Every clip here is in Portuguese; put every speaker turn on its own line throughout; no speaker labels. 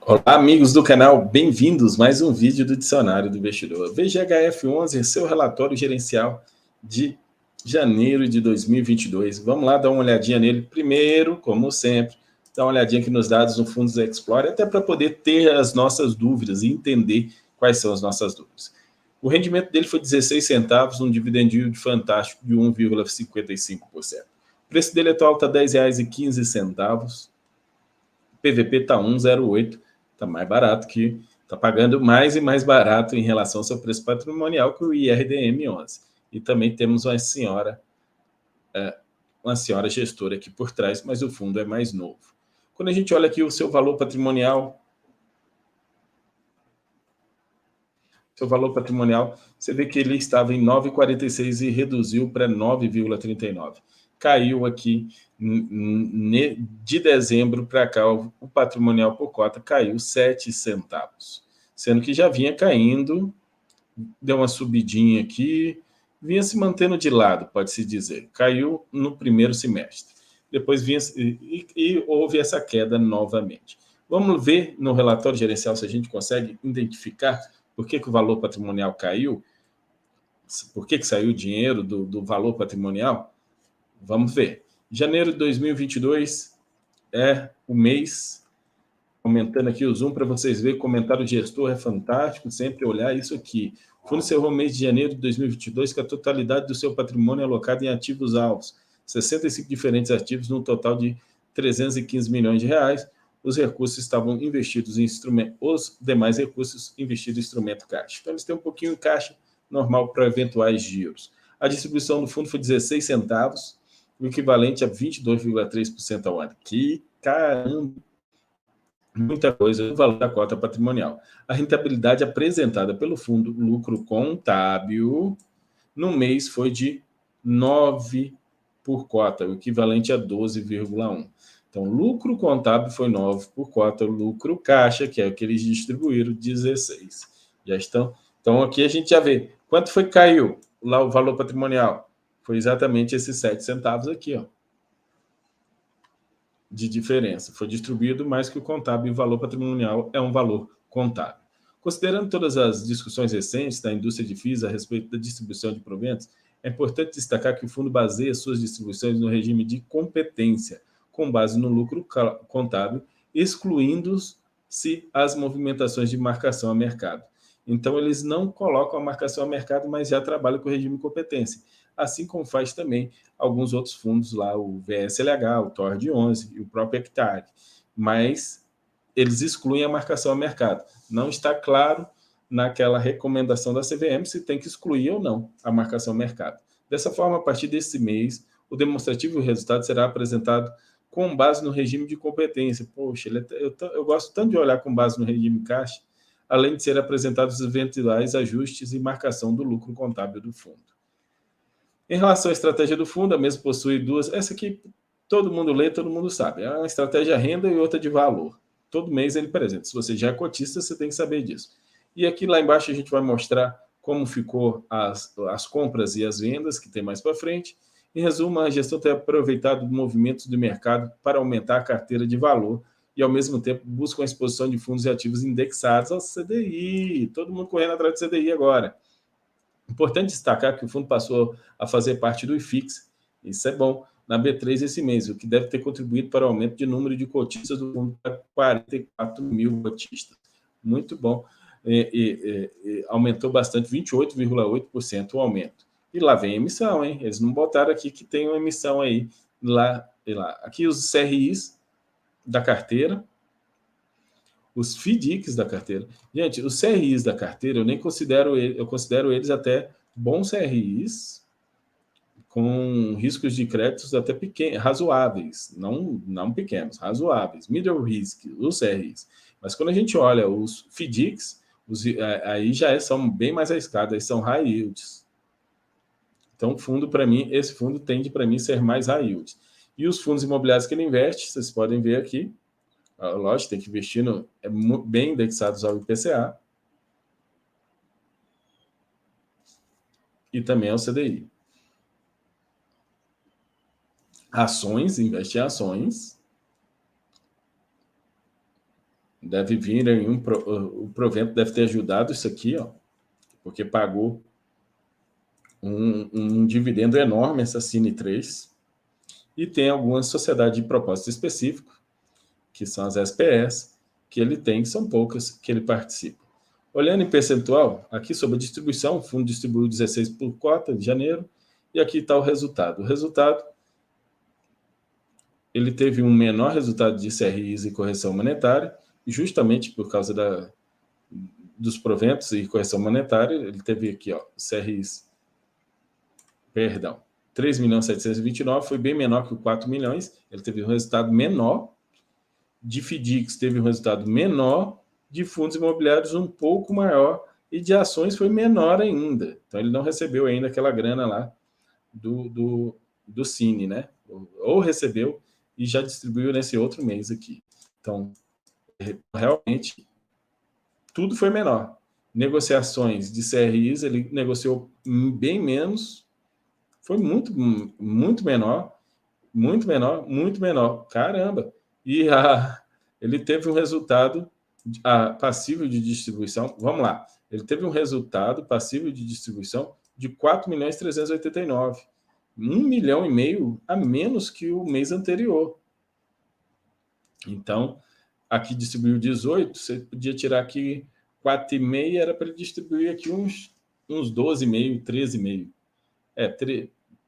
Olá, amigos do canal, bem-vindos a mais um vídeo do Dicionário do Investidor. VGHF11 é seu relatório gerencial de janeiro de 2022. Vamos lá dar uma olhadinha nele primeiro, como sempre, dar uma olhadinha aqui nos dados do Fundos Explorer, até para poder ter as nossas dúvidas e entender quais são as nossas dúvidas. O rendimento dele foi 16 centavos, um dividend yield fantástico de 1,55%. O preço dele atual está R$ 10,15. PVP está 1,08, está mais barato que está pagando mais e mais barato em relação ao seu preço patrimonial que o IRDM11. E também temos uma senhora gestora aqui por trás, mas o fundo é mais novo. Quando a gente olha aqui o seu valor patrimonial, você vê que ele estava em 9,46 e reduziu para 9,39. Caiu aqui de dezembro para cá, o patrimonial por cota caiu 7 centavos, sendo que já vinha caindo, deu uma subidinha aqui, vinha se mantendo de lado, pode-se dizer. Caiu no primeiro semestre. Depois vinha e houve essa queda novamente. Vamos ver no relatório gerencial se a gente consegue identificar por que o valor patrimonial caiu, por que saiu o dinheiro do valor patrimonial. Vamos ver. Janeiro de 2022 é o mês, aumentando aqui o zoom para vocês verem, comentário gestor é fantástico, sempre olhar isso aqui. O fundo encerrou o mês de janeiro de 2022 com a totalidade do seu patrimônio alocado em ativos alvos, 65 diferentes ativos, num total de 315 milhões de reais. Os recursos estavam investidos em instrumento, os demais recursos investidos em instrumento caixa. Então, eles têm um pouquinho em caixa normal para eventuais giros. A distribuição do fundo foi 16 centavos, o equivalente a 22,3% ao ano. Que caramba! Muita coisa no valor da cota patrimonial. A rentabilidade apresentada pelo fundo lucro contábil no mês foi de 9 por cota, o equivalente a 12,1. Então, lucro contábil foi 9 por cota, lucro caixa, que é o que eles distribuíram, 16. Já estão. Então, aqui a gente já vê quanto foi que caiu lá o valor patrimonial. Foi exatamente esses 7 centavos aqui, ó, de diferença. Foi distribuído mais que o contábil, e o valor patrimonial é um valor contábil. Considerando todas as discussões recentes da indústria de FIIs a respeito da distribuição de proventos, é importante destacar que o fundo baseia suas distribuições no regime de competência, com base no lucro contábil, excluindo-se as movimentações de marcação a mercado. Então, eles não colocam a marcação a mercado, mas já trabalham com o regime de competência, assim como faz também alguns outros fundos lá, o VSLH, o TORD11 e o próprio Hectare. Mas eles excluem a marcação a mercado. Não está claro naquela recomendação da CVM se tem que excluir ou não a marcação a mercado. Dessa forma, a partir desse mês, o demonstrativo e o resultado será apresentado com base no regime de competência. Poxa, eu gosto tanto de olhar com base no regime caixa, além de ser apresentados os eventuais ajustes e marcação do lucro contábil do fundo. Em relação à estratégia do fundo, a mesma possui duas. Essa aqui todo mundo lê, todo mundo sabe. É uma estratégia renda e outra de valor. Todo mês ele apresenta. Se você já é cotista, você tem que saber disso. E aqui lá embaixo a gente vai mostrar como ficou as compras e as vendas, que tem mais para frente. Em resumo, a gestão tem aproveitado movimentos do mercado para aumentar a carteira de valor e, ao mesmo tempo, busca a exposição de fundos e ativos indexados ao CDI. Todo mundo correndo atrás do CDI agora. Importante destacar que o fundo passou a fazer parte do IFIX, isso é bom, na B3 esse mês, o que deve ter contribuído para o aumento de número de cotistas do fundo para 44 mil cotistas. Muito bom. Aumentou bastante, 28,8% o aumento. E lá vem a emissão, hein? Eles não botaram aqui que tem uma emissão aí, lá e lá. Aqui os CRIs da carteira, os FDICs da carteira. Gente, os CRIs da carteira, eu nem considero eu considero eles até bons CRIs, com riscos de créditos até pequenos, razoáveis, não pequenos, razoáveis, middle risk, os CRIs. Mas quando a gente olha os FDICs, aí já são bem mais arriscados, aí são high yields. Então, fundo, para mim, esse fundo tende para mim ser mais high yield. E os fundos imobiliários que ele investe, vocês podem ver aqui, lógico, tem que investir bem indexados ao IPCA e também ao CDI. Ações, investe em ações. Deve vir aí o provento deve ter ajudado isso aqui, ó, porque pagou um dividendo enorme essa Cine 3, e tem algumas sociedades de propósito específico, que são as SPS, que ele tem, são poucas que ele participa. Olhando em percentual, aqui sobre a distribuição, o fundo distribuiu 16 por cota de janeiro, e aqui está o resultado. O resultado, ele teve um menor resultado de CRIs e correção monetária, justamente por causa dos proventos e correção monetária. Ele teve aqui, ó, CRIs, perdão, 3.729.000, foi bem menor que o 4 milhões, ele teve um resultado menor. De FDICs teve um resultado menor, de fundos imobiliários um pouco maior, e de ações foi menor ainda. Então ele não recebeu ainda aquela grana lá do Cine, né? Ou recebeu e já distribuiu nesse outro mês aqui. Então, realmente, tudo foi menor. Negociações de CRIs, ele negociou bem menos, foi muito menor, muito menor, muito menor. Caramba! E ele teve um resultado passivo de distribuição, vamos lá, ele teve um resultado passivo de distribuição de 4.389.000, 1,5 milhão a menos que o mês anterior. Então, aqui distribuiu 18, você podia tirar aqui 4,5, era para ele distribuir aqui uns 12,5, 13,5.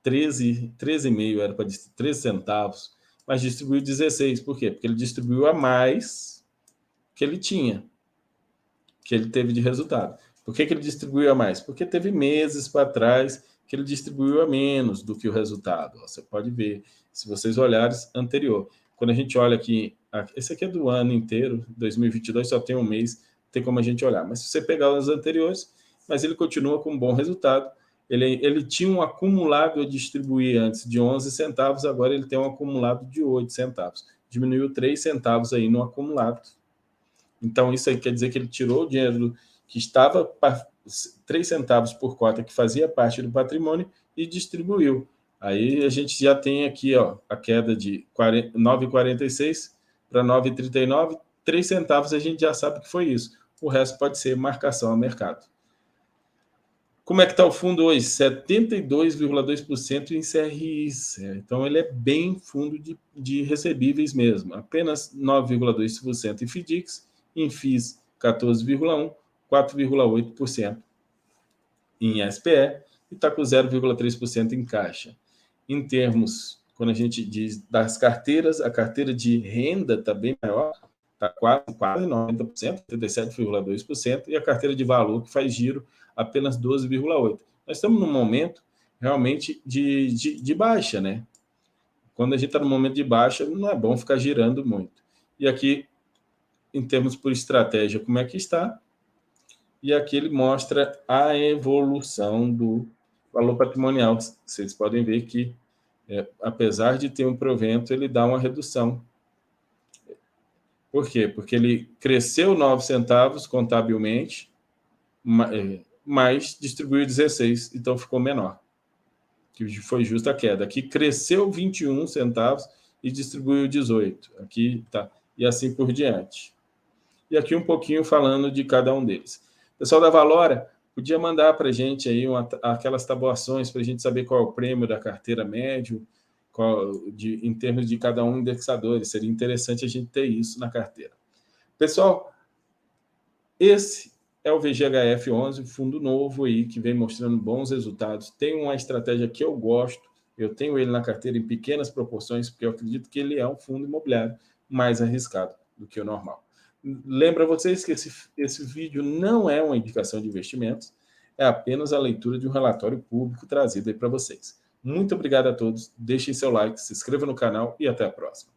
13,5 era para distribuir 13 centavos, mas distribuiu 16. Por quê? Porque ele distribuiu a mais que ele tinha, que ele teve de resultado. Por que ele distribuiu a mais? Porque teve meses para trás que ele distribuiu a menos do que o resultado. Você pode ver, se vocês olharem anterior. Quando a gente olha aqui, esse aqui é do ano inteiro, 2022, só tem um mês, tem como a gente olhar. Mas se você pegar os anteriores, mas ele continua com um bom resultado. Ele tinha um acumulado a distribuir antes de 11 centavos, agora ele tem um acumulado de 8 centavos. Diminuiu 3 centavos aí no acumulado. Então, isso aí quer dizer que ele tirou o dinheiro que estava 3 centavos por cota, que fazia parte do patrimônio, e distribuiu. Aí a gente já tem aqui, ó, a queda de 9,46 para 9,39, 3 centavos a gente já sabe que foi isso. O resto pode ser marcação a mercado. Como é que está o fundo hoje? 72,2% em CRIs. Então, ele é bem fundo de recebíveis mesmo. Apenas 9,2% em FDICs, em FIIs 14,1%, 4,8% em SPE e está com 0,3% em caixa. Em termos, quando a gente diz das carteiras, a carteira de renda está bem maior, está quase 90%, 87,2%, e a carteira de valor, que faz giro, apenas 12,8%. Nós estamos num momento realmente de baixa, né? Quando a gente está no momento de baixa, não é bom ficar girando muito. E aqui, em termos por estratégia, como é que está? E aqui ele mostra a evolução do valor patrimonial. Vocês podem ver que, apesar de ter um provento, ele dá uma redução. Por quê? Porque ele cresceu 9 centavos contabilmente, mas distribuiu 16, então ficou menor, que foi justa a queda. Aqui cresceu 21 centavos e distribuiu 18. Aqui tá. E assim por diante. E aqui um pouquinho falando de cada um deles. Pessoal da Valora, podia mandar para a gente aí aquelas tabuações para a gente saber qual é o prêmio da carteira médio, em termos de cada um indexadores. Seria interessante a gente ter isso na carteira. Pessoal, esse é o VGHF11, fundo novo aí, que vem mostrando bons resultados. Tem uma estratégia que eu gosto, eu tenho ele na carteira em pequenas proporções, porque eu acredito que ele é um fundo imobiliário mais arriscado do que o normal. Lembra vocês que esse vídeo não é uma indicação de investimentos, é apenas a leitura de um relatório público trazido aí para vocês. Muito obrigado a todos, deixem seu like, se inscrevam no canal e até a próxima.